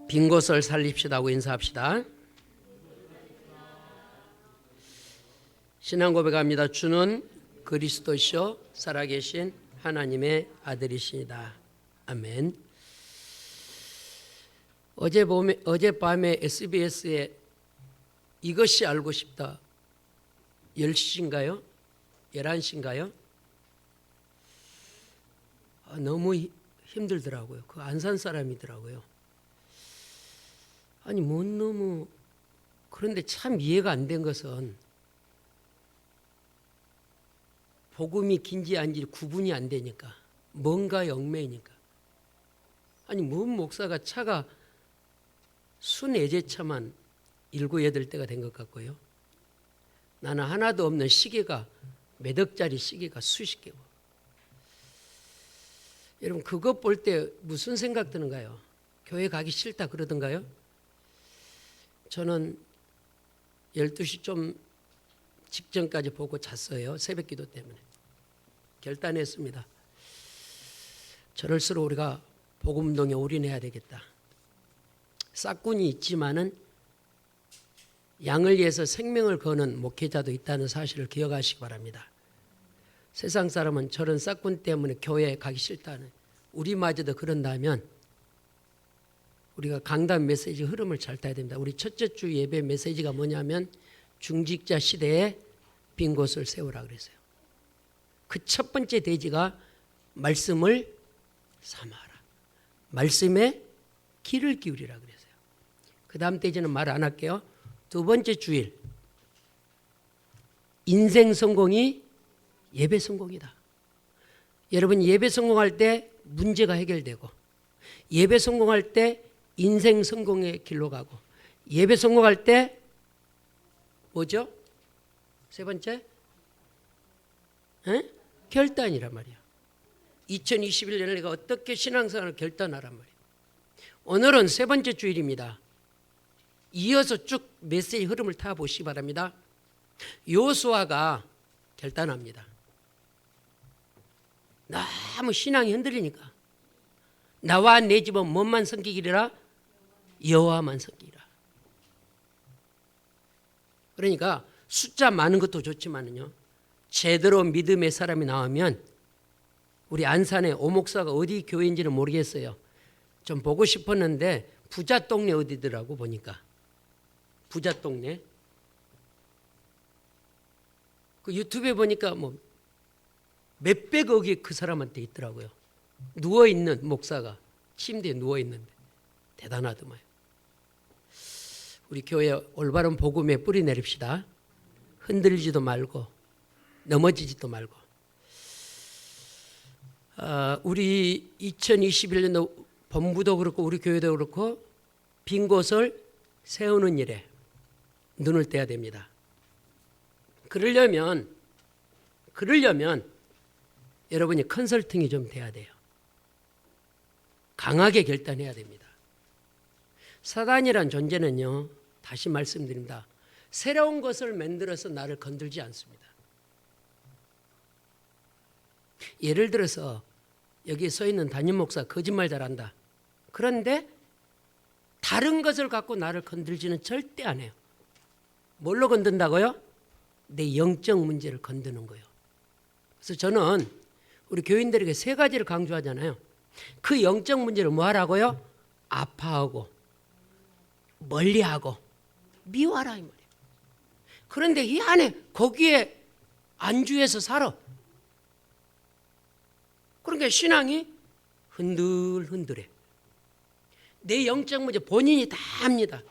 빈 곳을 살립시다 하고 인사합시다. 신앙 고백합니다. 주는 그리스도시요 살아계신 하나님의 아들이시니다. 아멘. 어젯밤에 SBS에 이것이 알고 싶다 10시인가요? 11시인가요? 너무 힘들더라고요. 그 안산 사람이더라고요. 아니 너무 그런데 참 이해가 안 된 것은 복음이 긴지 아닌지 구분이 안 되니까 뭔가 영매이니까 아니 뭔 목사가 차가 24제차만 7, 8대가 된 것 같고요. 나는 하나도 없는 시계가 몇 억짜리 시계가 수십 개고. 여러분 그것 볼 때 무슨 생각 드는가요? 교회 가기 싫다 그러던가요? 저는 12시 좀 직전까지 보고 잤어요. 새벽기도 때문에. 결단했습니다. 저럴수록 우리가 복음운동에 올인해야 되겠다. 싹군이 있지만은 양을 위해서 생명을 거는 목회자도 있다는 사실을 기억하시기 바랍니다. 세상 사람은 저런 싹군 때문에 교회에 가기 싫다는, 우리마저도 그런다면 우리가 강단 메시지 흐름을 잘 타야 됩니다. 우리 첫째 주 예배 메시지가 뭐냐면 중직자 시대에 빈 곳을 세우라 그랬어요. 그 첫 번째 대지가 말씀을 삼아라. 말씀에 귀를 기울이라 그랬어요. 그 다음 대지는 말 안 할게요. 두 번째 주일, 인생 성공이 예배 성공이다. 여러분 예배 성공할 때 문제가 해결되고, 예배 성공할 때 인생 성공의 길로 가고, 예배 성공할 때 뭐죠? 세 번째? 결단이란 말이야. 2021년에 내가 어떻게 신앙생활을 결단하란 말이야. 오늘은 세 번째 주일입니다. 이어서 쭉 메시지 흐름을 타보시기 바랍니다. 요수아가 결단합니다. 너무 신앙이 흔들리니까 나와 내 집은 뭔만 섬기기라? 여호와만 섬기라. 그러니까 숫자 많은 것도 좋지만은요, 제대로 믿음의 사람이 나오면, 우리 안산에 오목사가 어디 교회인지는 모르겠어요. 좀 보고 싶었는데 부자 동네 어디더라고 보니까. 부자 동네. 그 유튜브에 보니까 뭐 몇백억이 그 사람한테 있더라고요. 누워있는 목사가 침대에 누워있는데 대단하더만. 우리 교회 올바른 복음에 뿌리 내립시다. 흔들리지도 말고 넘어지지도 말고. 우리 2021년도 본부도 그렇고 우리 교회도 그렇고 빈 곳을 세우는 일에 눈을 떼야 됩니다. 그러려면 여러분이 컨설팅이 좀 돼야 돼요. 강하게 결단해야 됩니다. 사단이란 존재는요, 다시 말씀드립니다. 새로운 것을 만들어서 나를 건들지 않습니다. 예를 들어서 여기 서 있는 담임 목사 거짓말 잘한다. 그런데 다른 것을 갖고 나를 건들지는 절대 안 해요. 뭘로 건든다고요? 내 영적 문제를 건드는 거예요. 그래서 저는 우리 교인들에게 세 가지를 강조하잖아요. 그 영적 문제를 뭐 하라고요? 아파하고 멀리하고 미워하라 이 말이에요. 그런데 이 안에 거기에 안주해서 살아. 그러니까 신앙이 흔들흔들해. 내 영적 문제 본인이 다 합니다.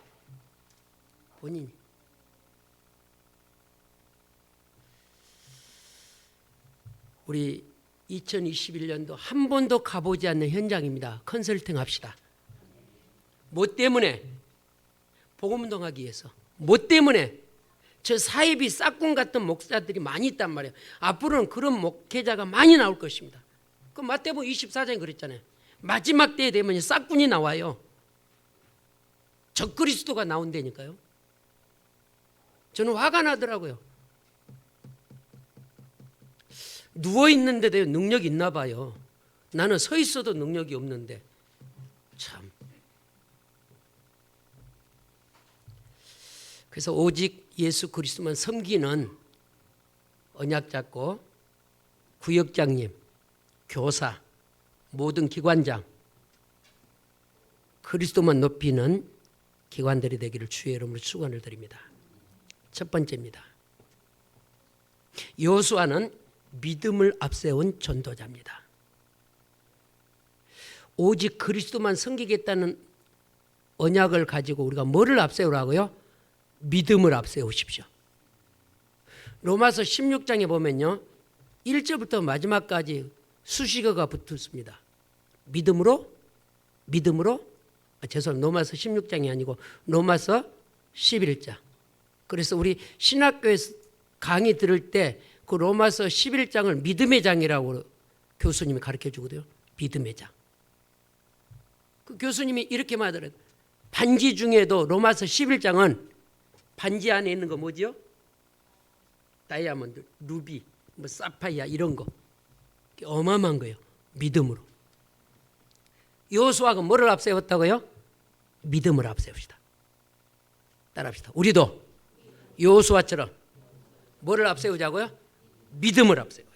본인이. 우리 2021년도 한 번도 가보지 않는 현장입니다. 컨설팅 합시다. 뭐 때문에? 복음운동하기 위해서. 뭐 때문에? 저 사이비 싹군 같은 목사들이 많이 있단 말이에요. 앞으로는 그런 목회자가 많이 나올 것입니다. 그 마태복음 24장에 그랬잖아요. 마지막 때에 되면 싹군이 나와요. 적그리스도가 나온다니까요. 저는 화가 나더라고요. 누워있는데도 능력이 있나 봐요. 나는 서 있어도 능력이 없는데 참 그래서 오직 예수 그리스도만 섬기는 언약 잡고 구역장님, 교사, 모든 기관장, 그리스도만 높이는 기관들이 되기를 주의 이름으로 축원을 드립니다. 첫 번째입니다. 여호수아는 믿음을 앞세운 전도자입니다. 오직 그리스도만 섬기겠다는 언약을 가지고 우리가 뭐를 앞세우라고요? 믿음을 앞세우십시오. 로마서 16장에 보면요, 1절부터 마지막까지 수식어가 붙습니다. 믿음으로 죄송합니다. 로마서 16장이 아니고 로마서 11장. 그래서 우리 신학교에서 강의 들을 때 그 로마서 11장을 믿음의 장이라고 교수님이 가르쳐 주거든요. 믿음의 장. 그 교수님이 이렇게 말하더라고요. 반지 중에도 로마서 11장은 반지 안에 있는 거 뭐죠? 다이아몬드, 루비, 뭐 사파이아 이런 거. 어마어마한 거예요. 믿음으로. 여호수아가 뭐를 앞세웠다고요? 믿음을 앞세웁시다. 따라합시다. 우리도 여호수아처럼 뭐를 앞세우자고요? 믿음을 앞세워요.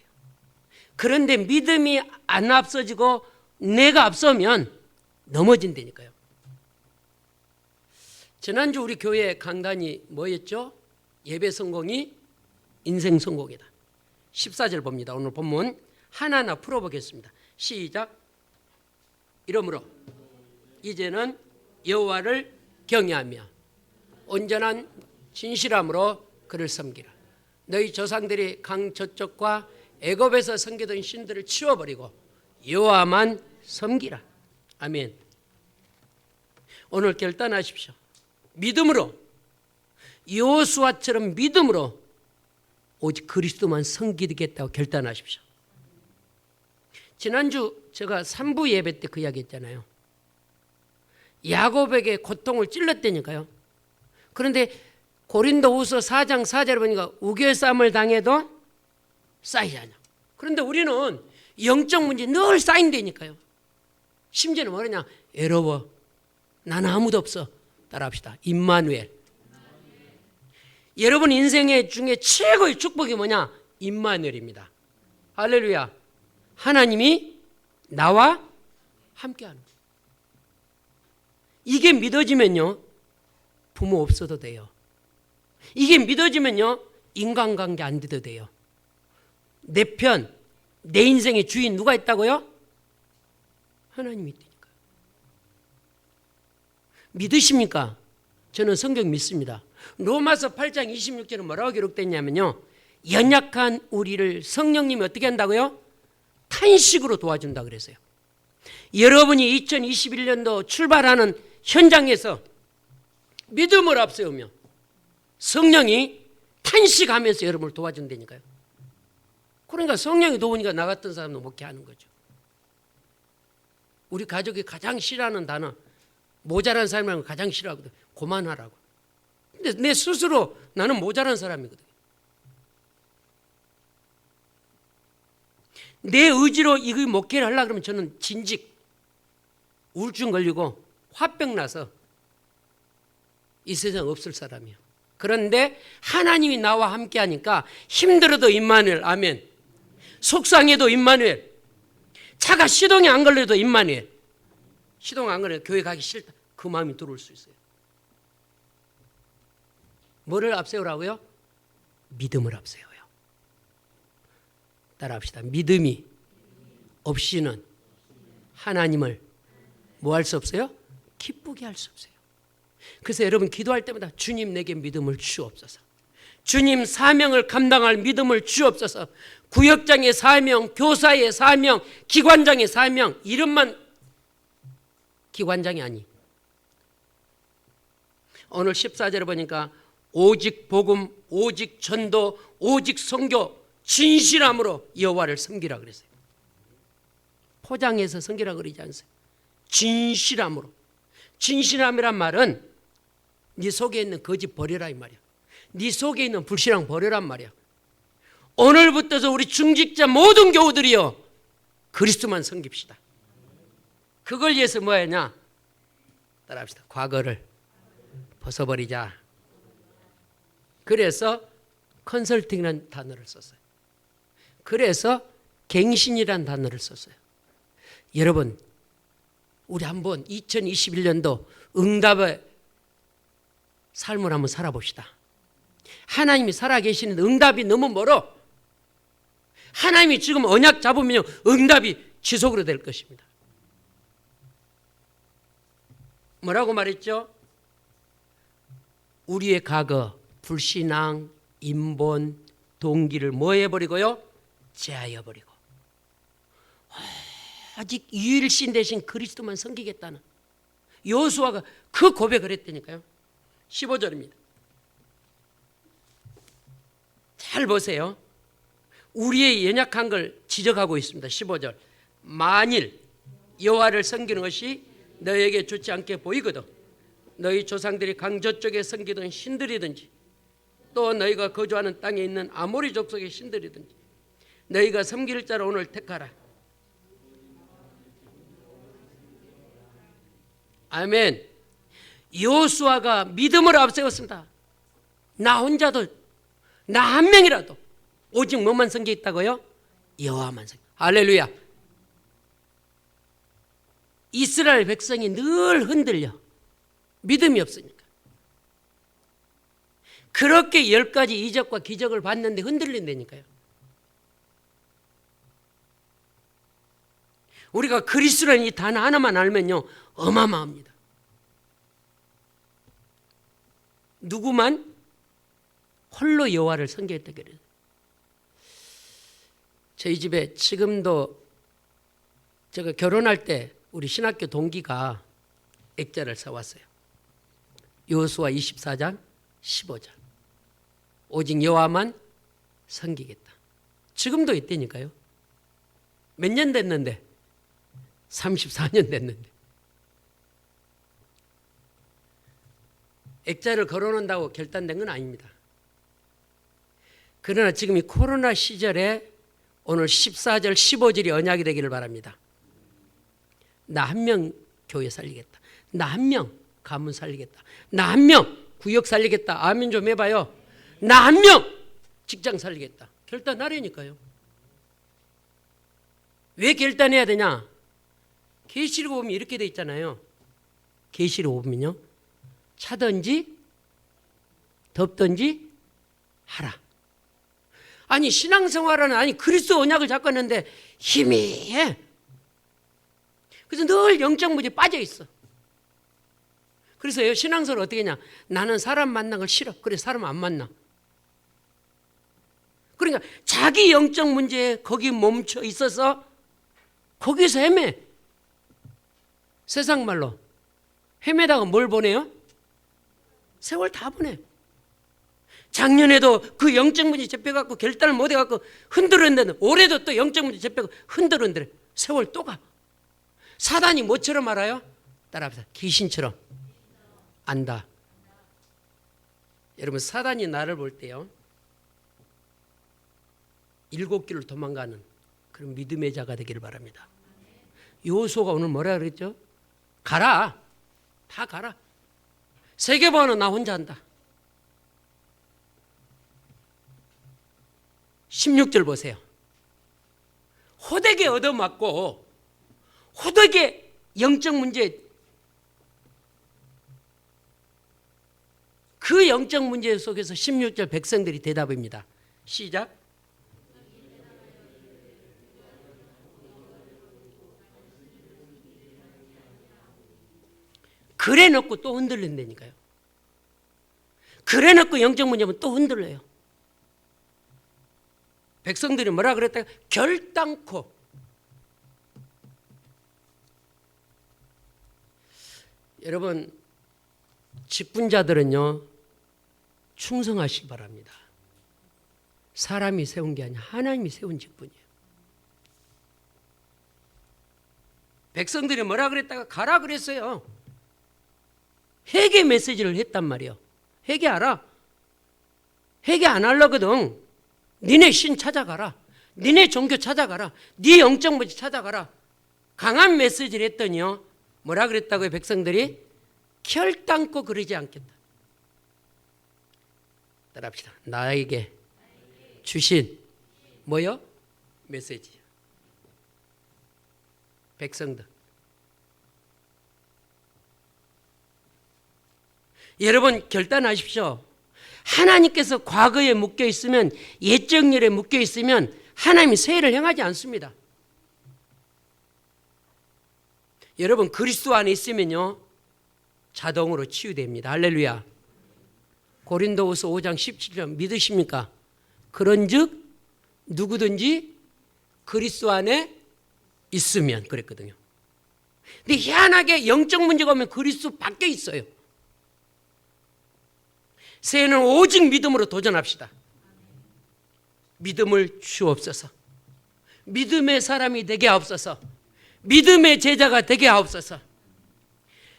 그런데 믿음이 안 앞서지고 내가 앞서면 넘어진다니까요. 지난주 우리 교회 강단이 뭐였죠? 예배 성공이 인생 성공이다. 14절 봅니다. 오늘 본문 하나하나 풀어보겠습니다. 시작. 이러므로 이제는 여호와를 경외하며 온전한 진실함으로 그를 섬기라. 너희 조상들이 강 저쪽과 애굽에서 섬기던 신들을 치워버리고 여호와만 섬기라. 아멘. 오늘 결단하십시오. 믿음으로, 여호수아처럼 믿음으로 오직 그리스도만 섬기겠다고 결단하십시오. 지난주 제가 3부 예배 때 그 이야기 했잖아요. 야곱에게 고통을 찔렀다니까요. 그런데 고린도후서 4장 4절에 보니까 우겨쌈을 당해도 쌓이지 않아. 그런데 우리는 영적 문제 늘 쌓인다니까요. 심지어는 뭐냐? 외로워. 나는 아무도 없어. 따라합시다. 임마누엘. 여러분 인생의 중에 최고의 축복이 뭐냐? 임마누엘입니다. 할렐루야. 하나님이 나와 함께하는 거예요. 이게 믿어지면요, 부모 없어도 돼요. 이게 믿어지면요, 인간관계 안 돼도 돼요. 내 편, 내 인생의 주인 누가 있다고요? 하나님이 있다니까. 믿으십니까? 저는 성경 믿습니다. 로마서 8장 26절은 뭐라고 기록됐냐면요, 연약한 우리를 성령님이 어떻게 한다고요? 탄식으로 도와준다 그랬어요. 여러분이 2021년도 출발하는 현장에서 믿음을 앞세우며 성령이 탄식하면서 여러분을 도와준다니까요. 그러니까 성령이 도우니까 나 같은 사람도 목회하는 거죠. 우리 가족이 가장 싫어하는 단어, 모자란 사람이라는 거 가장 싫어하거든. 그만하라고. 근데 내 스스로 나는 모자란 사람이거든. 내 의지로 이거 목회를 하려고 그러면 저는 진직, 우울증 걸리고 화병 나서 이 세상 없을 사람이에요. 그런데 하나님이 나와 함께 하니까 힘들어도 임마누엘, 아멘. 속상해도 임마누엘. 차가 시동이 안 걸려도 임마누엘. 시동 안 걸려도 교회 가기 싫다. 그 마음이 들어올 수 있어요. 뭐를 앞세우라고요? 믿음을 앞세워요. 따라합시다. 믿음이 없이는 하나님을 뭐 할 수 없어요? 기쁘게 할 수 없어요. 그래서 여러분 기도할 때마다 주님 내게 믿음을 주옵소서. 주님 사명을 감당할 믿음을 주옵소서. 구역장의 사명, 교사의 사명, 기관장의 사명, 이름만 기관장이 아니. 오늘 14절에 보니까 오직 복음, 오직 전도, 오직 선교, 진실함으로 여호와를 섬기라 그랬어요. 포장해서 섬기라 그러지 않으세요. 진실함으로. 진실함이란 말은 네 속에 있는 거짓 버려라 이 말이야. 네 속에 있는 불신앙 버려란 말이야. 오늘부터서 우리 중직자 모든 교우들이요, 그리스도만 섬깁시다. 그걸 위해서 뭐하냐? 따라합시다. 과거를 벗어버리자. 그래서 컨설팅이라는 단어를 썼어요. 그래서 갱신이라는 단어를 썼어요. 여러분, 우리 한번 2021년도 응답의 삶을 한번 살아봅시다. 하나님이 살아계시는데 응답이 너무 멀어. 하나님이 지금 언약 잡으면 응답이 지속으로 될 것입니다. 뭐라고 말했죠? 우리의 과거, 불신앙, 인본, 동기를 뭐 해버리고요? 제하여버리고 아직 유일신 대신 그리스도만 섬기겠다는 여호수아가 그 고백을 했다니까요. 15절입니다. 잘 보세요. 우리의 연약한 걸 지적하고 있습니다. 15절. 만일 여호와를 섬기는 것이 너에게 좋지 않게 보이거든 너희 조상들이 강 저쪽에 섬기던 신들이든지 또 너희가 거주하는 땅에 있는 아모리 족속의 신들이든지 너희가 섬길 자를 오늘 택하라. 아멘. 여호수아가 믿음을 앞세웠습니다. 나 혼자도, 나 한 명이라도 오직 뭐만 섬기겠다고요? 여호와만 섬기. 할렐루야. 이스라엘 백성이 늘 흔들려. 믿음이 없으니까. 그렇게 10가지 이적과 기적을 봤는데 흔들린다니까요. 우리가 그리스도라는 이 단어 하나만 알면요 어마어마합니다. 누구만 홀로 여호와를 섬기겠다 그래요. 저희 집에 지금도 제가 결혼할 때 우리 신학교 동기가 액자를 사왔어요. 여호수아 24장 15절. 오직 여호와만 섬기겠다. 지금도 있다니까요. 몇 년 됐는데? 34년 됐는데. 액자를 걸어놓는다고 결단된 건 아닙니다. 그러나 지금 이 코로나 시절에 오늘 14절 15절이 언약이 되기를 바랍니다. 나 한 명 교회 살리겠다. 나 한 명 가문 살리겠다. 나 한 명 구역 살리겠다. 아멘 좀 해봐요. 나 한 명 직장 살리겠다. 결단하려니까요. 왜 결단해야 되냐? 계시록 보면 이렇게 돼 있잖아요. 계시록 보면요. 차든지 덥든지 하라. 아니 신앙생활은 아니 그리스도 언약을 잡고 있는데 희미해. 그래서 늘 영적 무지에 빠져 있어. 그래서 신앙생활을 어떻게 하냐? 나는 사람 만나는 걸 싫어. 그래서 사람 안 만나. 그러니까 자기 영적 문제에 거기 멈춰 있어서 거기서 헤매. 세상 말로 헤매다가 뭘 보내요? 세월 다 보내. 작년에도 그 영적 문제 잡혀갖고 결단을 못 해갖고 흔들었는데 올해도 또 영적 문제 잡혀갖고 흔들었는데 세월 또 가. 사단이 뭐처럼 알아요? 따라합시다. 귀신처럼 안다. 여러분 사단이 나를 볼 때요 7길을 도망가는 그런 믿음의 자가 되기를 바랍니다. 여호수아가 오늘 뭐라 그랬죠? 가라. 다 가라. 세계보안은 나 혼자 한다. 16절 보세요. 호되게 얻어맞고 호되게 영적 문제 그 영적 문제 속에서 16절 백성들이 대답합니다. 시작. 그래 놓고 또 흔들린다니까요. 그래 놓고 영적 문제면 또 흔들려요. 백성들이 뭐라 그랬다? 결단코. 여러분 직분자들은요 충성하시기 바랍니다. 사람이 세운 게 아니라 하나님이 세운 직분이에요. 백성들이 뭐라 그랬다가 가라 그랬어요. 회개 메시지를 했단 말이에요. 회개하라. 회개 안 하려거든. 니네 신 찾아가라. 니네 종교 찾아가라. 네 영적 문제 찾아가라. 강한 메시지를 했더니요. 뭐라 그랬다고요? 백성들이 결단코 그러지 않겠다. 따라합시다. 나에게 주신 뭐요? 메시지. 백성들. 여러분 결단하십시오. 하나님께서 과거에 묶여 있으면, 옛정렬에 묶여 있으면 하나님이 세일을 행하지 않습니다. 여러분 그리스도 안에 있으면요 자동으로 치유됩니다. 할렐루야. 고린도후서 5장 17절 믿으십니까? 그런즉 누구든지 그리스도 안에 있으면, 그랬거든요. 근데 희한하게 영적 문제가 오면 그리스도 밖에 있어요. 새해는 오직 믿음으로 도전합시다. 믿음을 주옵소서. 믿음의 사람이 되게 하옵소서. 믿음의 제자가 되게 하옵소서.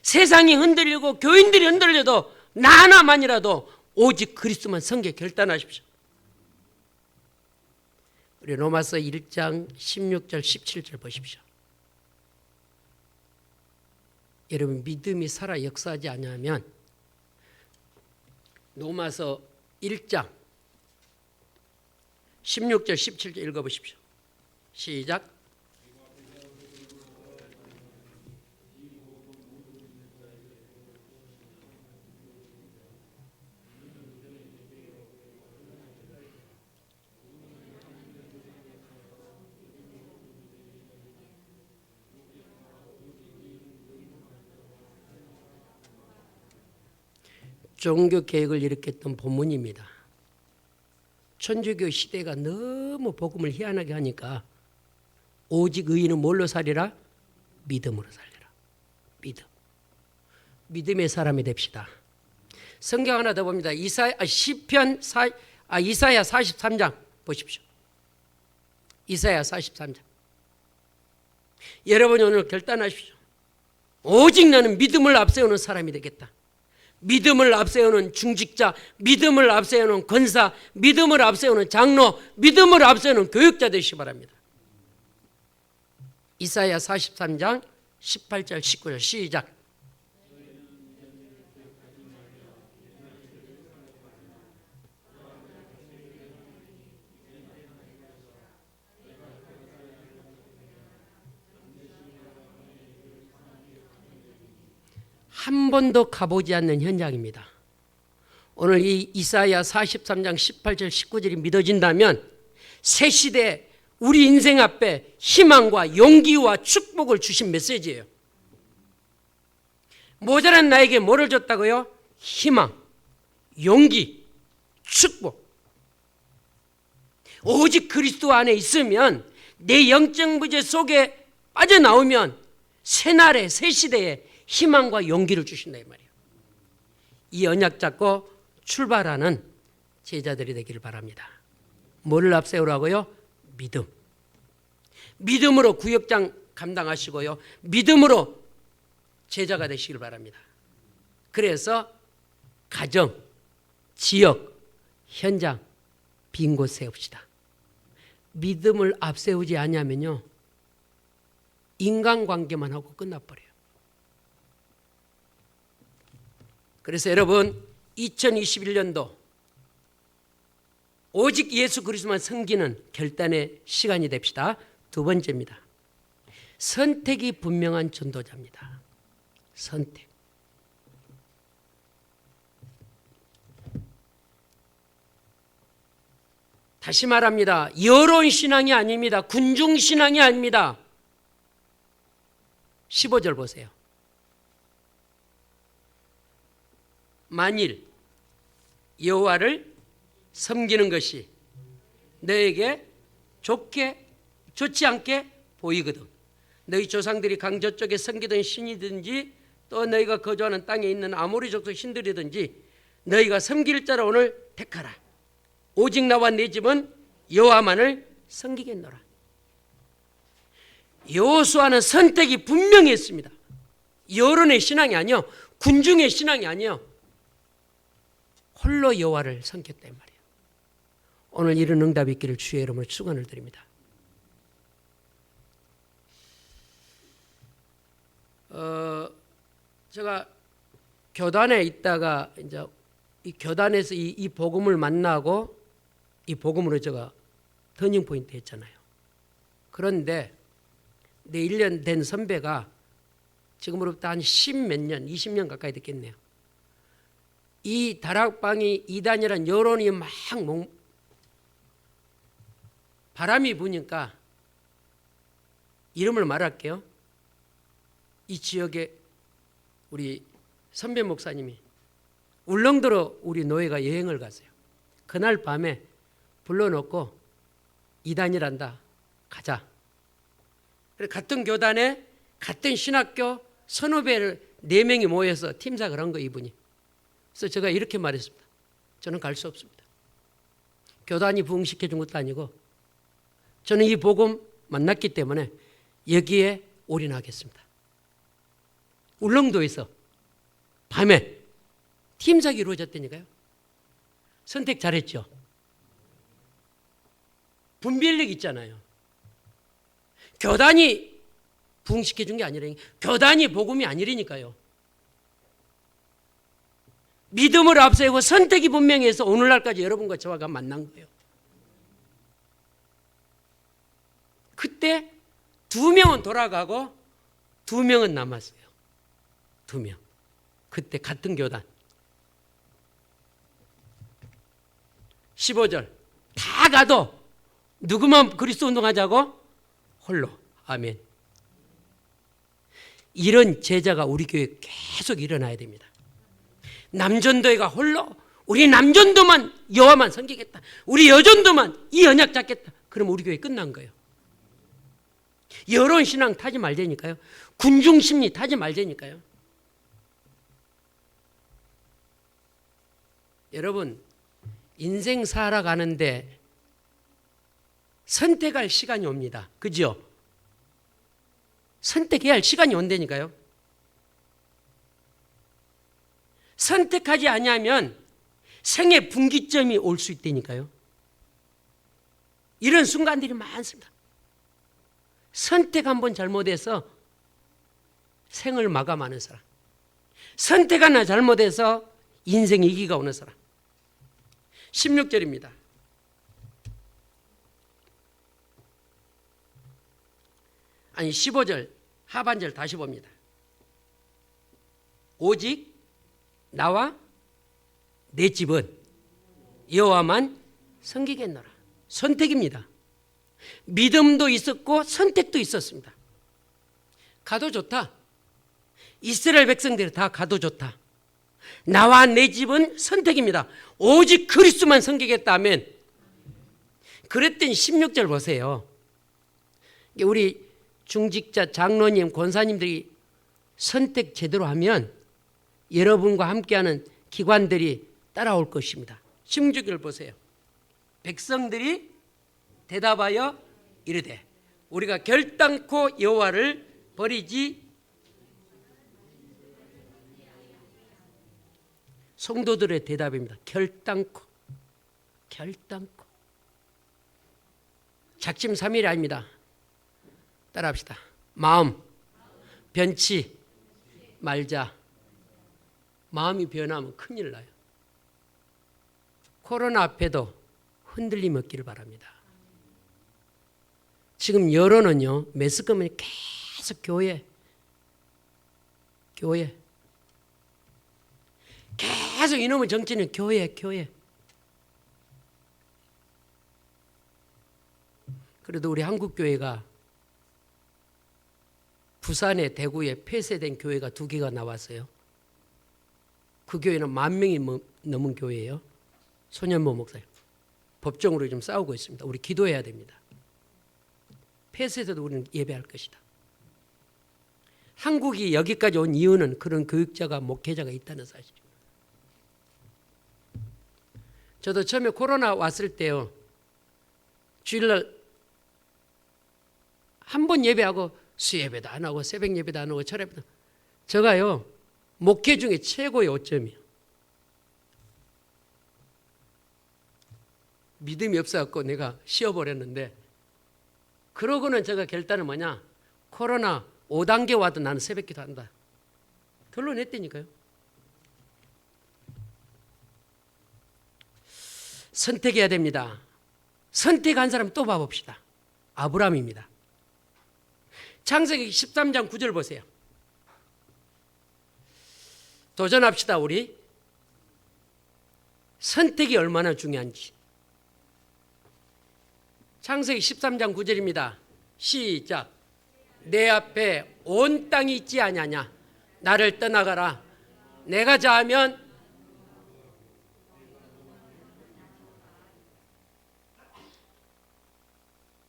세상이 흔들리고 교인들이 흔들려도 나 하나만이라도 오직 그리스도만 선게 결단하십시오. 우리 로마서 1장 16절 17절 보십시오. 여러분 믿음이 살아 역사하지 않으면, 로마서 1장 16절 17절 읽어보십시오. 시작. 종교 개혁을 일으켰던 본문입니다. 천주교 시대가 너무 복음을 희한하게 하니까 오직 의인은 뭘로 살리라? 믿음으로 살리라. 믿음. 믿음의 사람이 됩시다. 성경 하나 더 봅니다. 이사야 43장 보십시오. 이사야 43장. 여러분이 오늘 결단하십시오. 오직 나는 믿음을 앞세우는 사람이 되겠다. 믿음을 앞세우는 중직자, 믿음을 앞세우는 권사, 믿음을 앞세우는 장로, 믿음을 앞세우는 교육자 되시기 바랍니다. 이사야 43장 18절 19절 시작. 한 번도 가보지 않는 현장입니다. 오늘 이 이사야 43장 18절 19절이 믿어진다면 새 시대에 우리 인생 앞에 희망과 용기와 축복을 주신 메시지예요. 모자란 나에게 뭐를 줬다고요? 희망, 용기, 축복. 오직 그리스도 안에 있으면, 내 영적 부재 속에 빠져나오면 새날에 새 시대에 희망과 용기를 주신다 이 말이에요. 이 언약 잡고 출발하는 제자들이 되기를 바랍니다. 뭐를 앞세우라고요? 믿음. 믿음으로 구역장 감당하시고요. 믿음으로 제자가 되시길 바랍니다. 그래서 가정, 지역, 현장, 빈 곳 세웁시다. 믿음을 앞세우지 않으면요 인간관계만 하고 끝나버려요. 그래서 여러분 2021년도 오직 예수 그리스도만 섬기는 결단의 시간이 됩시다. 두 번째입니다. 선택이 분명한 전도자입니다. 선택. 다시 말합니다. 여론 신앙이 아닙니다. 군중 신앙이 아닙니다. 15절 보세요. 만일 여호와를 섬기는 것이 너에게 좋지 않게 보이거든, 너희 조상들이 강 저쪽에 섬기던 신이든지 또 너희가 거주하는 땅에 있는 아모리 족속 신들이든지 너희가 섬길 자를 오늘 택하라. 오직 나와 내 집은 여호와만을 섬기겠노라. 여호수아는 선택이 분명히 했습니다. 여론의 신앙이 아니요, 군중의 신앙이 아니요, 홀로 여호와를 섬겼단 말이에요. 오늘 이런 응답이 있기를 주의 이름으로 축원을 드립니다. 제가 교단에 있다가 이제 이 교단에서 이 복음을 만나고 이 복음으로 제가 터닝 포인트 했잖아요. 그런데 내 1년 된 선배가 지금으로부터 한 10몇 년, 20년 가까이 됐겠네요. 이 다락방이 이단이란 여론이 막 바람이 부니까 이름을 말할게요. 이 지역에 우리 선배 목사님이 울릉도로 우리 노예가 여행을 갔어요. 그날 밤에 불러놓고 이단이란다. 가자. 같은 교단에 같은 신학교 선후배를 4명이 모여서 팀사를 한 거 이분이. 그래서 제가 이렇게 말했습니다. 저는 갈 수 없습니다. 교단이 부흥시켜 준 것도 아니고 저는 이 복음 만났기 때문에 여기에 올인하겠습니다. 울릉도에서 밤에 팀사가 이루어졌다니까요. 선택 잘했죠. 분별력 있잖아요. 교단이 부흥시켜 준 게 아니라 교단이 복음이 아니라니까요. 믿음을 앞세우고 선택이 분명해서 오늘날까지 여러분과 저와 만난 거예요. 그때 2명은 돌아가고 2명은 남았어요. 2명. 그때 같은 교단. 15절. 다 가도 누구만 그리스도 운동하자고? 홀로. 아멘. 이런 제자가 우리 교회에 계속 일어나야 됩니다. 남전도회가 홀로 우리 남전도만 여호와만 섬기겠다. 우리 여전도만 이 언약 잡겠다. 그럼 우리 교회 끝난 거예요. 여론 신앙 타지 말자니까요. 군중 심리 타지 말자니까요. 여러분 인생 살아가는데 선택할 시간이 옵니다. 그죠? 선택해야 할 시간이 온다니까요. 선택하지 않으면 생의 분기점이 올 수 있다니까요. 이런 순간들이 많습니다. 선택 한번 잘못해서 생을 마감하는 사람, 선택 하나 잘못해서 인생 위기가 오는 사람. 16절입니다. 아니 15절 하반절 다시 봅니다. 오직 나와 내 집은 여호와만 섬기겠노라. 선택입니다. 믿음도 있었고 선택도 있었습니다. 가도 좋다. 이스라엘 백성들이 다 가도 좋다. 나와 내 집은 선택입니다. 오직 그리스도만 섬기겠다 하면, 그랬더니 16절 보세요. 우리 중직자 장로님 권사님들이 선택 제대로 하면 여러분과 함께하는 기관들이 따라올 것입니다. 16절 보세요. 백성들이 대답하여 이르되 우리가 결단코 여호와를 버리지. 성도들의 대답입니다. 결단코. 작심삼일이 아닙니다. 따라합시다. 마음 변치 말자. 마음이 변하면 큰일 나요. 코로나 앞에도 흔들림 없기를 바랍니다. 지금 여론은요, 매스컴은 계속 교회 계속 이놈의 정치는 교회. 그래도 우리 한국교회가 부산에 대구에 폐쇄된 교회가 2개가 나왔어요. 그 교회는 10,000명이 넘은 교회예요. 손현모 목사님. 법정으로 좀 싸우고 있습니다. 우리 기도해야 됩니다. 폐쇄돼도 우리는 예배할 것이다. 한국이 여기까지 온 이유는 그런 교육자가 목회자가 있다는 사실입니다. 저도 처음에 코로나 왔을 때요, 주일날 한 번 예배하고 수예배도 안 하고 새벽 예배도 안 하고 철예배도, 제가요 목회 중에 최고의 오점이에요. 믿음이 없어갖고 내가 쉬어버렸는데, 그러고는 제가 결단은 뭐냐, 코로나 5단계 와도 나는 새벽기도 한다. 결론냈다니까요. 선택해야 됩니다. 선택한 사람 또 봐봅시다. 아브라함입니다. 창세기 13장 9절 보세요. 도전합시다. 우리 선택이 얼마나 중요한지. 창세기 13장 9절입니다. 시작. 내 앞에 온 땅이 있지 아니하냐. 나를 떠나가라. 내가 자하면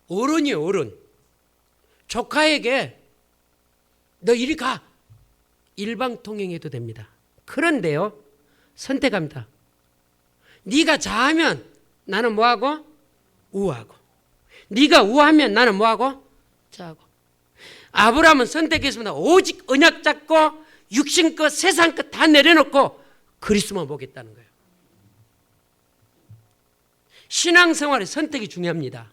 어른이에요. 어른. 조카에게 너 이리 가. 일방통행해도 됩니다. 그런데요. 선택합니다. 네가 자하면 나는 뭐하고? 우하고. 네가 우하면 나는 뭐하고? 자하고. 아브라함은 선택했습니다. 오직 언약 잡고 육신 것 세상 것 다 내려놓고 그리스도만 보겠다는 거예요. 신앙생활의 선택이 중요합니다.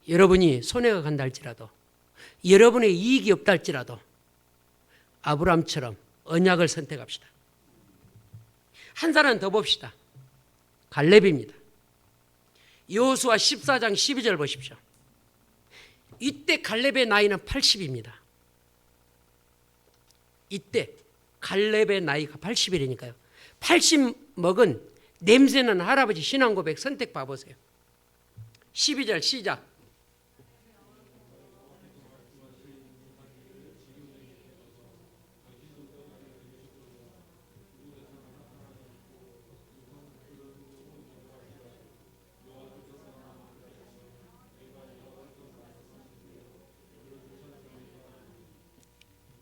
여러분이 손해가 간다 할지라도, 여러분의 이익이 없다 할지라도 아브라함처럼 언약을 선택합시다. 한 사람 더 봅시다. 갈렙입니다. 여호수아 14장 12절 보십시오. 이때 갈렙의 나이는 80입니다. 이때 갈렙의 나이가 80이라니까요. 80 먹은 냄새는 할아버지 신앙 고백 선택 봐보세요. 12절 시작.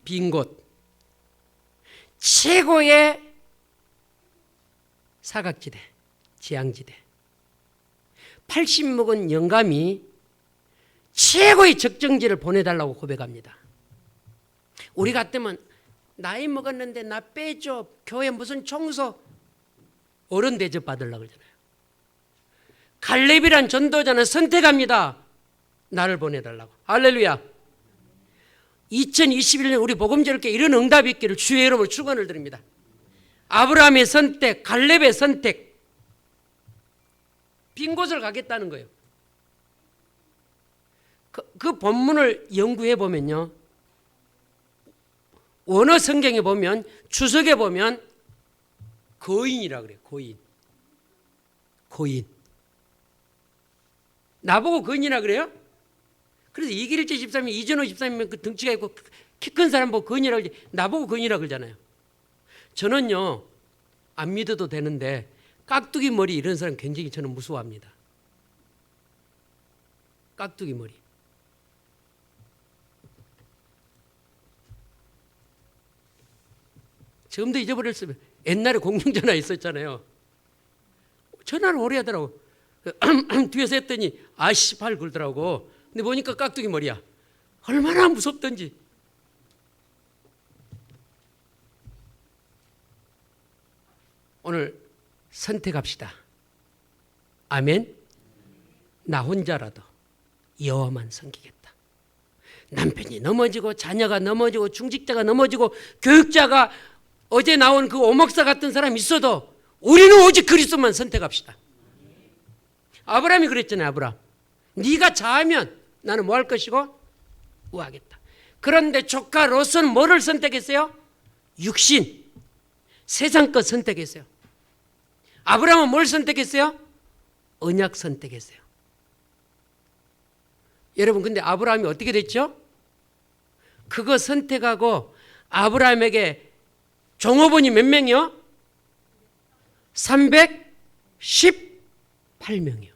빈 곳, 최고의 사각지대, 지향지대. 80 먹은 영감이 최고의 적정지를 보내달라고 고백합니다. 우리 같으면 나이 먹었는데 나 빼줘, 교회 무슨 청소, 어른 대접 받으려고 그러잖아요. 갈렙이란 전도자는 선택합니다. 나를 보내달라고. 할렐루야. 2021년 우리 복음제일교회 이런 응답이 있기를 주의 이름으로 축원을 드립니다. 아브라함의 선택, 갈렙의 선택, 빈 곳을 가겠다는 거예요. 그 본문을 연구해 보면요, 원어 성경에 보면, 주석에 보면 거인이라 그래요. 거인. 거인. 나보고 거인이라 그래요? 그래서 이길일제 집사님, 이전호 집사님 그 덩치가 있고 키 큰 사람 보고 거인이라고 그러지, 나보고 거인이라고 그러잖아요. 저는요, 안 믿어도 되는데 깍두기 머리 이런 사람 굉장히 저는 무서워합니다. 깍두기 머리. 지금도 잊어버렸으면 옛날에 공중전화 있었잖아요. 전화를 오래 하더라고. 뒤에서 했더니 아씨8 굴더라고. 근데 보니까 깍두기 머리야. 얼마나 무섭던지. 오늘 선택합시다. 아멘. 나 혼자라도 여호와만 섬기겠다. 남편이 넘어지고 자녀가 넘어지고 중직자가 넘어지고 교육자가 어제 나온 그 오목사 같은 사람이 있어도 우리는 오직 그리스도만 선택합시다. 아브라함이 그랬잖아요. 아브라함. 네가 자하면 나는 뭐 할 것이고? 우하겠다. 그런데 조카 롯은 뭐를 선택했어요? 육신, 세상 것 선택했어요. 아브라함은 뭘 선택했어요? 언약 선택했어요. 여러분, 근데 아브라함이 어떻게 됐죠? 그거 선택하고 아브라함에게 종업원이 몇 명이요? 318명이요.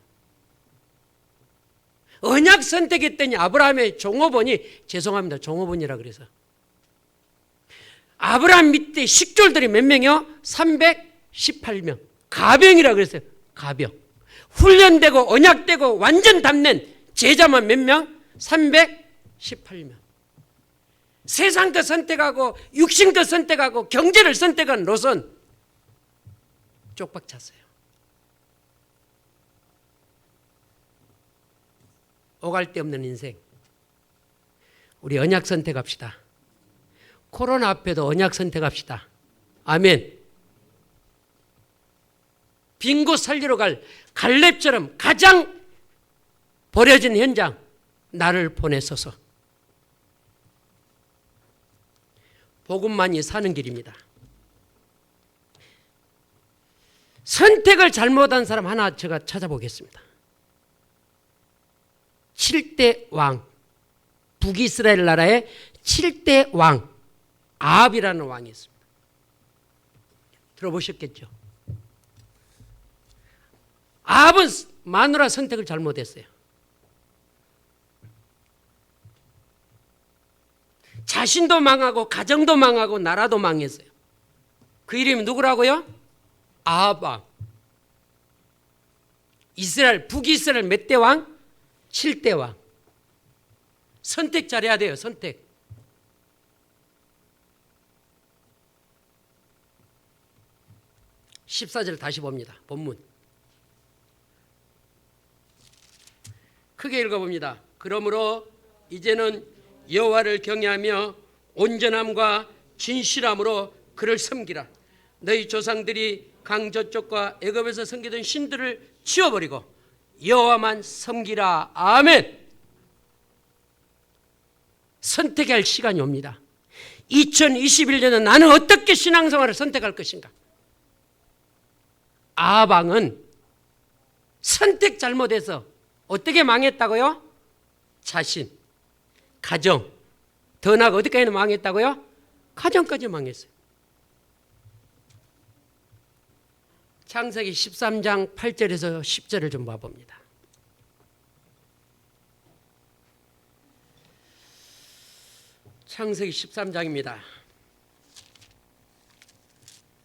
언약 선택했더니 아브라함의 종업원이, 죄송합니다, 종업원이라 그래서, 아브라함 밑에 식졸들이 몇 명이요? 318명. 가병이라 그랬어요. 가병. 훈련되고 언약되고 완전 담는 제자만 몇 명? 318명. 세상 것 선택하고 육신 것 선택하고 경제를 선택한 롯은 쪽박 찼어요. 오갈 데 없는 인생. 우리 언약 선택합시다. 코로나 앞에도 언약 선택합시다. 아멘. 빈 곳 살리러 갈 갈렙처럼 가장 버려진 현장 나를 보내소서. 복음만이 사는 길입니다. 선택을 잘못한 사람 하나 제가 찾아보겠습니다. 7대 왕, 북이스라엘 나라의 7대 왕, 아합이라는 왕이 있습니다. 들어보셨겠죠? 아합은 마누라 선택을 잘못했어요. 자신도 망하고 가정도 망하고 나라도 망했어요. 그 이름이 누구라고요? 아합 왕. 이스라엘, 북이스라엘 몇 대 왕? 7대 왕. 선택 잘해야 돼요. 선택. (14절) 다시 봅니다. 본문 크게 읽어봅니다. 그러므로 이제는 여호와를 경외하며 온전함과 진실함으로 그를 섬기라. 너희 조상들이 강 저쪽과 애굽에서 섬기던 신들을 치워버리고 여호와만 섬기라. 아멘. 선택할 시간이 옵니다. 2021년은 나는 어떻게 신앙생활을 선택할 것인가? 아합 왕은 선택 잘못해서 어떻게 망했다고요? 자신, 가정, 더 나아가 어디까지는 망했다고요? 가정까지 망했어요. 창세기 13장 8절에서 10절을 좀 봐봅니다. 창세기 13장입니다.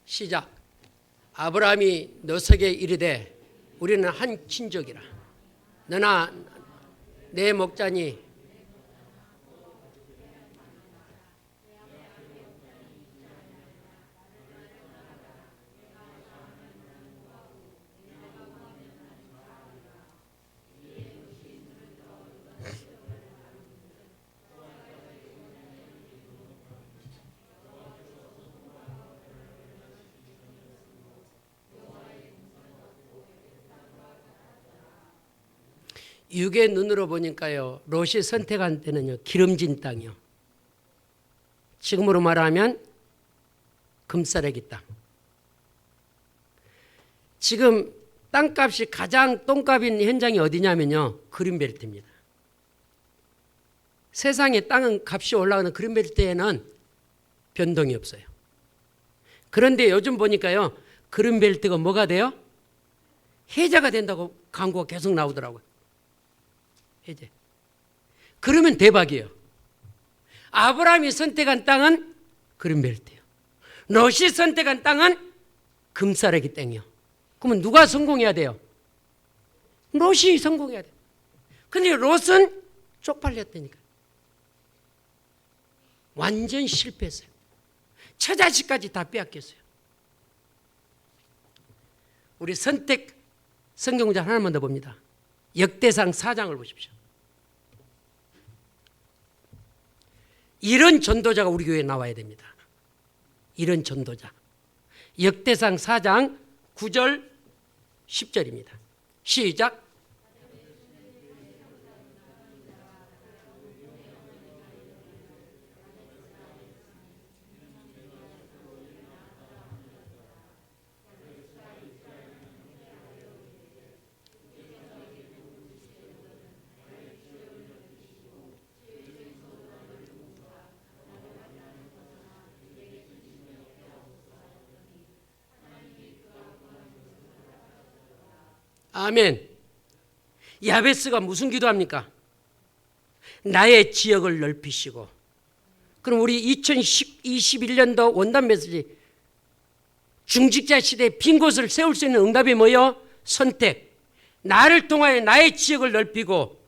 시작. 아브라함이 너에게 이르되 우리는 한 친족이라. 너나 내 목자니 육의 눈으로 보니까요, 롯이 선택한 때는요, 기름진 땅이요. 지금으로 말하면 금싸래기 땅. 지금 땅값이 가장 똥값인 현장이 어디냐면요, 그린벨트입니다. 세상에 땅은 값이 올라가는 그린벨트에는 변동이 없어요. 그런데 요즘 보니까요, 그린벨트가 뭐가 돼요? 해자가 된다고 광고가 계속 나오더라고요. 해제. 그러면 대박이에요. 아브라함이 선택한 땅은 그린벨트예요. 롯이 선택한 땅은 금싸래기 땅이요. 그러면 누가 성공해야 돼요? 롯이 성공해야 돼요. 근데 롯은 쪽팔렸다니까. 완전 실패했어요. 처자식까지 다 빼앗겼어요. 우리 선택 성경장 하나만 더 봅니다. 역대상 4장을 보십시오. 이런 전도자가 우리 교회에 나와야 됩니다. 이런 전도자. 역대상 4장 9절 10절입니다. 시작. 아멘. 야베스가 무슨 기도합니까? 나의 지역을 넓히시고. 그럼 우리 2021년도 원단 메시지 중직자 시대에 빈 곳을 세울 수 있는 응답이 뭐예요? 선택. 나를 통하여 나의 지역을 넓히고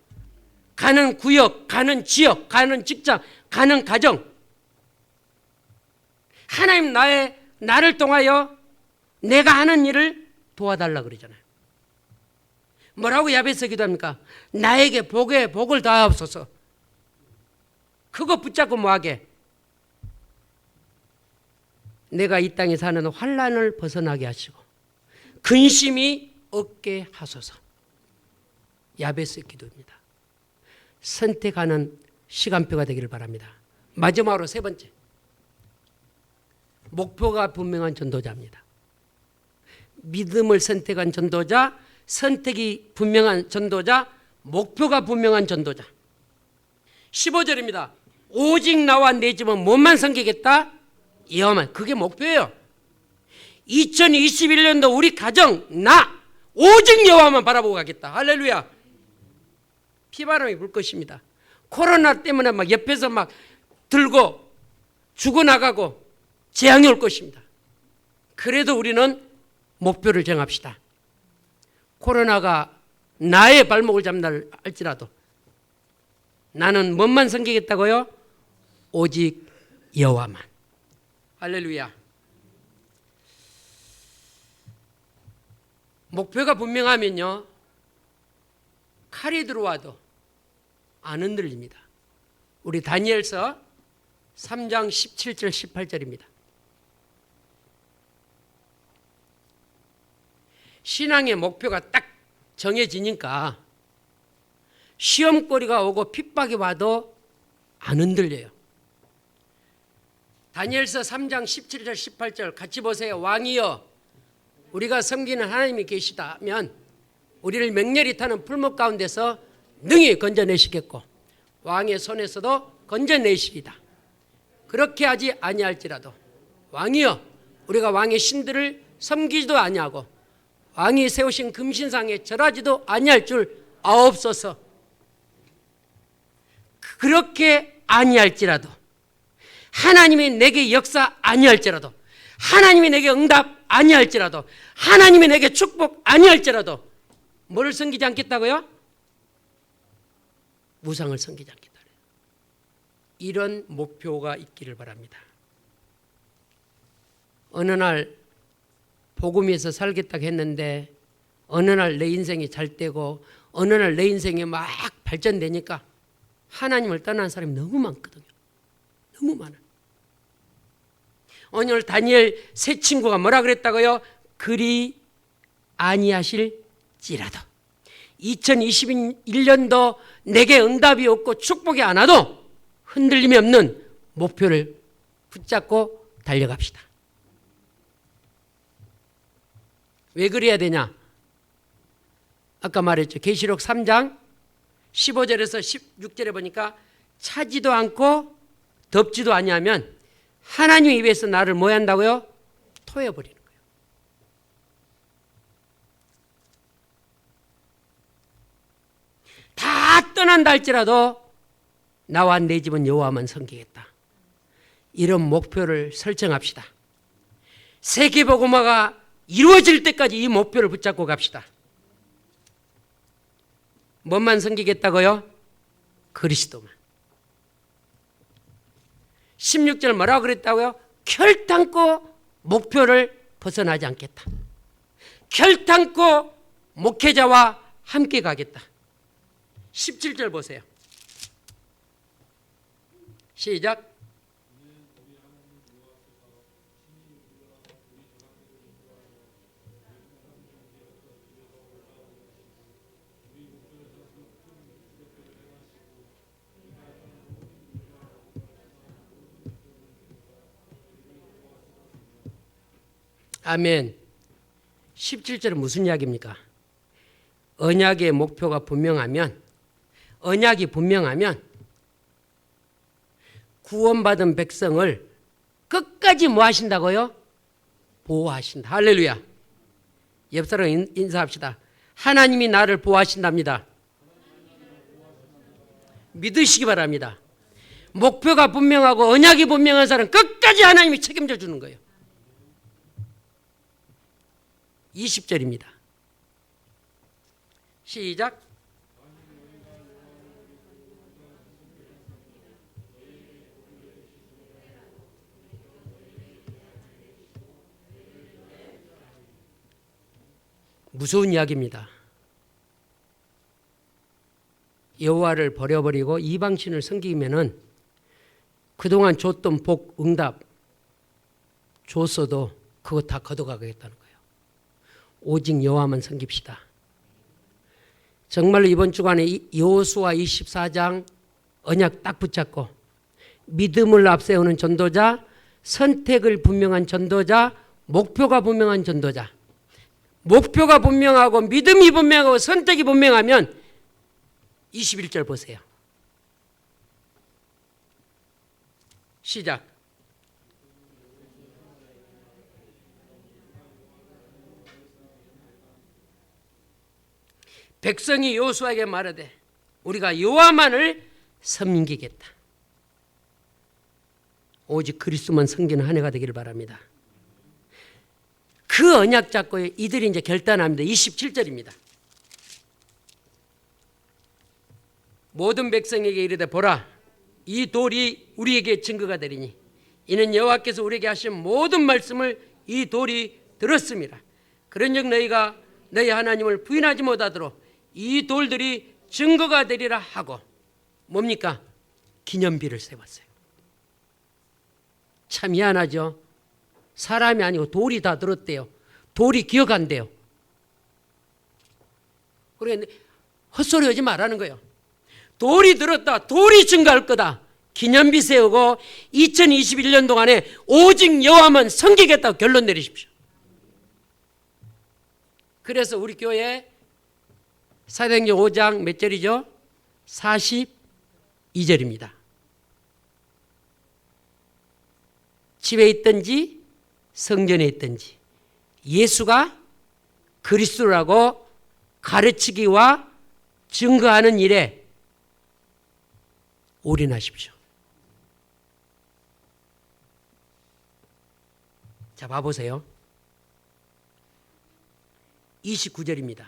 가는 구역, 가는 지역, 가는 직장, 가는 가정. 하나님 나를 통하여 내가 하는 일을 도와달라 그러잖아요. 뭐라고 야베스 기도합니까? 나에게 복을 다하옵소서. 그거 붙잡고 뭐하게? 내가 이 땅에 사는 환난을 벗어나게 하시고 근심이 없게 하소서. 야베스의 기도입니다. 선택하는 시간표가 되기를 바랍니다. 마지막으로 세 번째, 목표가 분명한 전도자입니다. 믿음을 선택한 전도자, 선택이 분명한 전도자, 목표가 분명한 전도자. 15절입니다. 오직 나와 내 집은 몸만 섬기겠다. 여호와만. 그게 목표예요. 2021년도 우리 가정, 나 오직 여호와만 바라보고 가겠다. 할렐루야. 피바람이 불 것입니다. 코로나 때문에 막 옆에서 막 들고 죽어나가고 재앙이 올 것입니다. 그래도 우리는 목표를 정합시다. 코로나가 나의 발목을 잡나 할지라도 나는 뭔만 섬기겠다고요? 오직 여호와만. 할렐루야. 목표가 분명하면요, 칼이 들어와도 안 흔들립니다. 우리 다니엘서 3장 17절 18절입니다. 신앙의 목표가 딱 정해지니까 시험거리가 오고 핍박이 와도 안 흔들려요. 다니엘서 3장 17절 18절 같이 보세요. 왕이여, 우리가 섬기는 하나님이 계시다면 우리를 맹렬히 타는 풀목 가운데서 능히 건져내시겠고 왕의 손에서도 건져내시리다. 그렇게 하지 아니할지라도 왕이여, 우리가 왕의 신들을 섬기지도 아니하고 왕이 세우신 금신상에 절하지도 아니할 줄 아옵소서. 그렇게 아니할지라도, 하나님이 내게 역사 아니할지라도, 하나님이 내게 응답 아니할지라도, 하나님이 내게 축복 아니할지라도 뭐를 섬기지 않겠다고요? 우상을 섬기지 않겠다. 이런 목표가 있기를 바랍니다. 어느 날 복음에서 살겠다고 했는데 어느 날 내 인생이 잘 되고 어느 날 내 인생이 막 발전되니까 하나님을 떠난 사람이 너무 많거든요. 너무 많아요. 오늘 다니엘 세 친구가 뭐라 그랬다고요? 그리 아니하실지라도 2021년도 내게 응답이 없고 축복이 안 와도 흔들림이 없는 목표를 붙잡고 달려갑시다. 왜 그래야 되냐? 아까 말했죠. 계시록 3장 15절에서 16절에 보니까 차지도 않고 덥지도 아니하면 하나님 입에서 나를 뭐 한다고요? 토해버리는 거예요. 다 떠난다 할지라도 나와 내 집은 여호와만 섬기겠다. 이런 목표를 설정합시다. 세계복음화가 이루어질 때까지 이 목표를 붙잡고 갑시다. 뭔만 섬기겠다고요? 그리스도만. 16절 뭐라고 그랬다고요? 결단코 목표를 벗어나지 않겠다. 결단코 목회자와 함께 가겠다. 17절 보세요. 시작. 아멘. 17절은 무슨 이야기입니까? 언약의 목표가 분명하면, 언약이 분명하면 구원받은 백성을 끝까지 뭐 하신다고요? 보호하신다. 할렐루야. 옆 사람 인사합시다. 하나님이 나를 보호하신답니다. 믿으시기 바랍니다. 목표가 분명하고 언약이 분명한 사람은 끝까지 하나님이 책임져 주는 거예요. 20절입니다. 시작. 무서운 이야기입니다. 여호와를 버려버리고 이방신을 섬기면은 그동안 줬던 복, 응답 줬어도 그거 다 걷어가겠다는 거예요. 오직 여호와만 섬깁시다. 정말로 이번 주간에 여호수아 24장 언약 딱 붙잡고 믿음을 앞세우는 전도자, 선택을 분명한 전도자, 목표가 분명한 전도자. 목표가 분명하고 믿음이 분명하고 선택이 분명하면 21절 보세요. 시작. 백성이 여호수아에게 말하되 우리가 여호와만을 섬기겠다. 오직 그리스도만 섬기는 한 해가 되기를 바랍니다. 그 언약 잡고 이들이 이제 결단합니다. 27절입니다. 모든 백성에게 이르되 보라, 이 돌이 우리에게 증거가 되리니 이는 여호와께서 우리에게 하신 모든 말씀을 이 돌이 들었습니다. 그런즉 너희가 너희 하나님을 부인하지 못하도록 이 돌들이 증거가 되리라 하고 뭡니까? 기념비를 세웠어요. 참 미안하죠. 사람이 아니고 돌이 다 들었대요. 돌이 기억한대요. 그런데 헛소리 하지 말라는 거예요. 돌이 들었다. 돌이 증거할 거다. 기념비 세우고 2021년 동안에 오직 여호와만 섬기겠다고 결론 내리십시오. 그래서 우리 교회 사도행전 5장 몇 절이죠? 42절입니다. 집에 있든지 성전에 있든지 예수가 그리스도라고 가르치기와 증거하는 일에 올인하십시오. 자, 봐보세요. 29절입니다.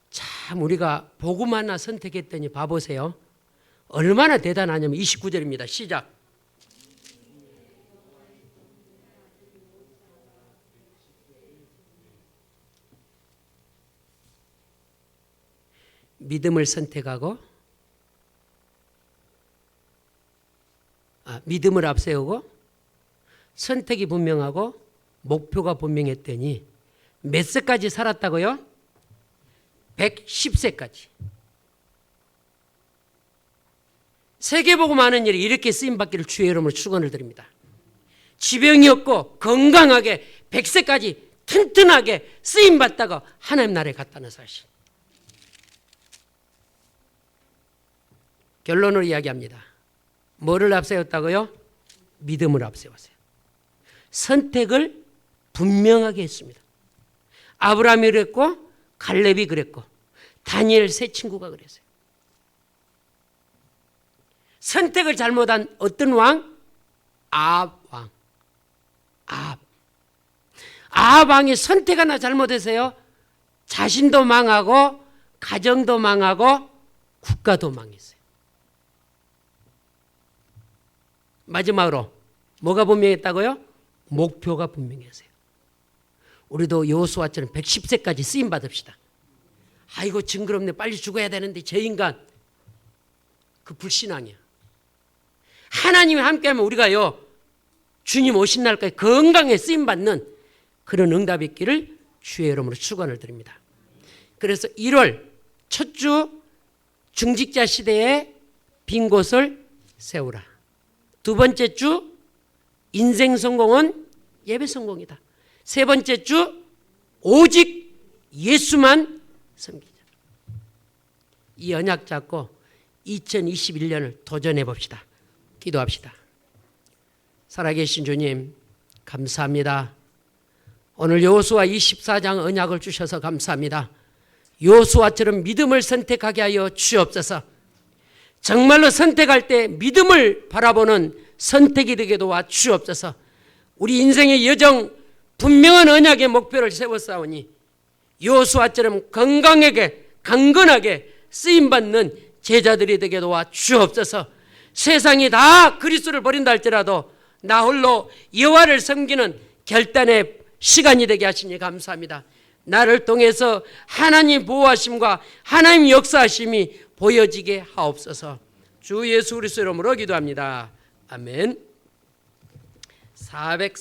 참 우리가 복음 하나 선택했더니 봐보세요. 얼마나 대단하냐면 29절입니다. 시작. 믿음을 선택하고 믿음을 앞세우고 선택이 분명하고 목표가 분명했더니 몇 세까지 살았다고요? 110세까지. 세계복음 하는 일이 이렇게 쓰임받기를 주의 이름으로 축원을 드립니다. 지병이 없고 건강하게 100세까지 튼튼하게 쓰임받다가 하나님 나라에 갔다는 사실. 결론을 이야기합니다. 뭐를 앞세웠다고요? 믿음을 앞세웠어요. 선택을 분명하게 했습니다. 아브라함이 그랬고 갈렙이 그랬고 다니엘 세 친구가 그랬어요. 선택을 잘못한 어떤 왕? 아합왕. 아합왕이 선택 하나 잘못해서요 자신도 망하고 가정도 망하고 국가도 망했어요. 마지막으로 뭐가 분명했다고요? 목표가 분명했어요. 우리도 여호수아처럼 110세까지 쓰임 받읍시다. 아이고 징그럽네, 빨리 죽어야 되는데 저 인간, 그 불신앙이야. 하나님이 함께하면 우리가요 주님 오신 날까지 건강에 쓰임 받는 그런 응답이 있기를 주의 이름으로 축원을 드립니다. 그래서 1월 첫 주 중직자 시대에 빈 곳을 세우라. 두 번째 주 인생 성공은 예배 성공이다. 세 번째 주 오직 예수만 섬기자. 이 언약 잡고 2021년을 도전해 봅시다. 기도합시다. 살아계신 주님 감사합니다. 오늘 여호수아 24장 언약을 주셔서 감사합니다. 여호수아처럼 믿음을 선택하게 하여 주옵소서. 정말로 선택할 때 믿음을 바라보는 선택이 되게 도와 주옵소서. 우리 인생의 여정 분명한 언약의 목표를 세웠사오니 여호수아처럼 건강하게 강건하게 쓰임받는 제자들이 되게 도와 주옵소서. 세상이 다 그리스도를 버린다 할지라도 나 홀로 여호와를 섬기는 결단의 시간이 되게 하시니 감사합니다. 나를 통해서 하나님 보호하심과 하나님 역사하심이 보여지게 하옵소서. 주 예수 그리스도 이름으로 기도합니다. 아멘. 403